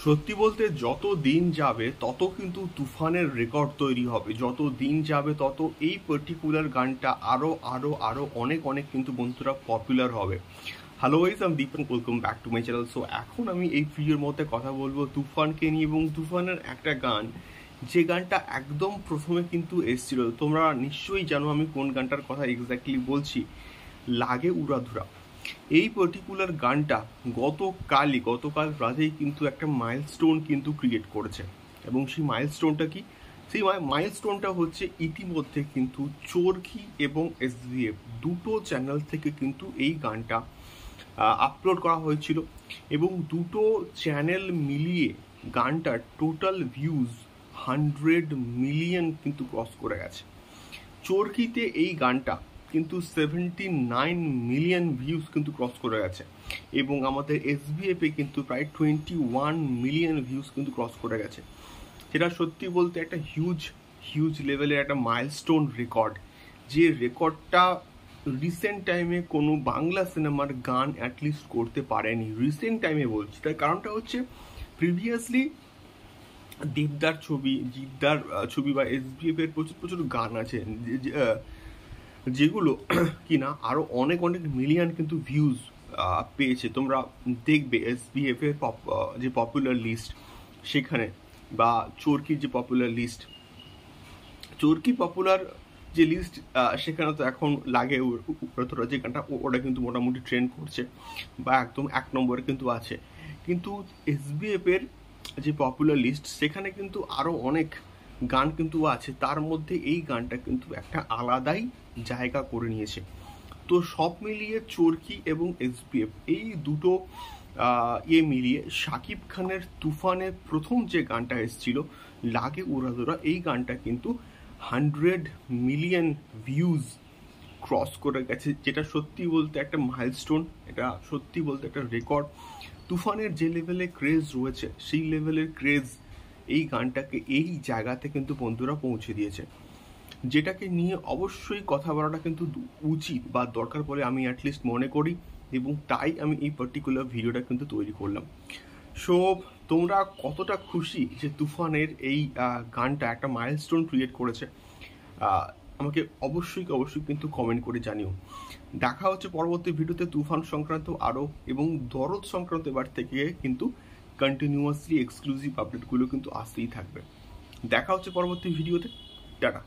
সত্যি বলতে যত দিন যাবে তত কিন্তু তুফানের রেকর্ড তৈরি হবে, যত দিন যাবে তত এই পার্টিকুলার গানটা আরো আরো আরো অনেক অনেক কিন্তু বন্ধুরা পপুলার হবে। হ্যালো গাইস, আমি Dipan, welcome back to my channel. So এখন আমি এই ভিডিওর মধ্যে কথা বলবো তুফানকে নিয়ে এবং তুফানের একটা গান, যে গানটা একদম প্রথমে কিন্তু এসেছিল। তোমরা নিশ্চয়ই জানো আমি কোন গানটার কথা এক্স্যাক্টলি বলছি, লাগে উড়াধুরা। এই পার্টিকুলার গানটা গতকাল রাতেই কিন্তু একটা মাইলস্টোন কিন্তু ক্রিয়েট করেছে। এবং সেই মাইলস্টোনটা কি? সেই মাইলস্টোনটা হচ্ছে ইতিমধ্যে কিন্তু চরকি এবং এসবিএফ দুটো চ্যানেল থেকে কিন্তু এই গানটা আপলোড করা হয়েছিল এবং দুটো চ্যানেল মিলিয়ে গানটার টোটাল ভিউজ 100 মিলিয়ন কিন্তু ক্রস করে গেছে। চরকিতে এই গানটা কিন্তু 79 মিলিয়ন ভিউজ কিন্তু ক্রস করে গেছে এবং আমাদের এসবিএফে কিন্তু প্রায় 21 মিলিয়ন ভিউজ কিন্তু ক্রস করে গেছে। যেটা সত্যি বলতে একটা হিউজ লেভেলের একটা মাইলস্টোন রেকর্ড, যে রেকর্ডটা রিসেন্ট টাইমে কোনো বাংলা সিনেমার গান অ্যাটলিস্ট করতে পারেনি। রিসেন্ট টাইমে বলছি, তার কারণটা হচ্ছে প্রিভিয়াসলি দেবদার ছবি, জিদ্দার ছবি বা এসবিএফ এর প্রচুর গান আছে যেগুলো কিনা আরো অনেক মিলিয়ন কিন্তু ভিউজ পেয়েছে। তোমরা দেখবে এসবিএফ এর যে পপুলার লিস্ট সেখানে, বা চরকির যে পপুলার লিস্ট, চরকি পপুলার যে লিস্ট সেখানে তো এখন লাগে উড়াধুরা যে গানটা, ওটা কিন্তু মোটামুটি ট্রেন্ড করছে বা একদম 1 নম্বরে কিন্তু আছে। কিন্তু এসবিএফ এর যে পপুলার লিস্ট সেখানে কিন্তু আরো অনেক গান কিন্তু আছে, তার মধ্যে এই গানটা কিন্তু একটা আলাদাই জায়গা করে নিয়েছে। তো সব মিলিয়ে চরকি এবং এসবিএফ এই দুটো মিলিয়ে শাকিব খানের তুফানের প্রথম যে গানটা এসেছিল লাগে উড়াধুরা, এই গানটা কিন্তু 100 মিলিয়ন ভিউজ ক্রস করে গেছে, যেটা সত্যি বলতে একটা মাইলস্টোন, এটা সত্যি বলতে একটা রেকর্ড। তুফানের যে লেভেলে ক্রেজ রয়েছে সেই লেভেলের ক্রেজ এই গানটাকে এই জায়গাতে কিন্তু বন্ধুরা পৌঁছে দিয়েছে, যেটাকে নিয়ে অবশ্যই কথা বলাটা কিন্তু উচিত বা দরকার বলে আমি অ্যাটলিস্ট মনে করি, এবং তাই আমি এই পার্টিকুলার ভিডিওটা কিন্তু তৈরি করলাম। সো তোমরা কতটা খুশি যে তুফানের এই গানটা একটা মাইলস্টোন ক্রিয়েট করেছে, আমাকে অবশ্যই কিন্তু কমেন্ট করে জানিও। দেখা হচ্ছে পরবর্তী ভিডিওতে তুফান সংক্রান্ত আরও এবং দরদ সংক্রান্ত এবার থেকে কিন্তু কন্টিনিউয়াসলি এক্সক্লুসিভ আপডেটগুলো কিন্তু আসতেই থাকবে। দেখা হচ্ছে পরবর্তী ভিডিওতে। টাটা।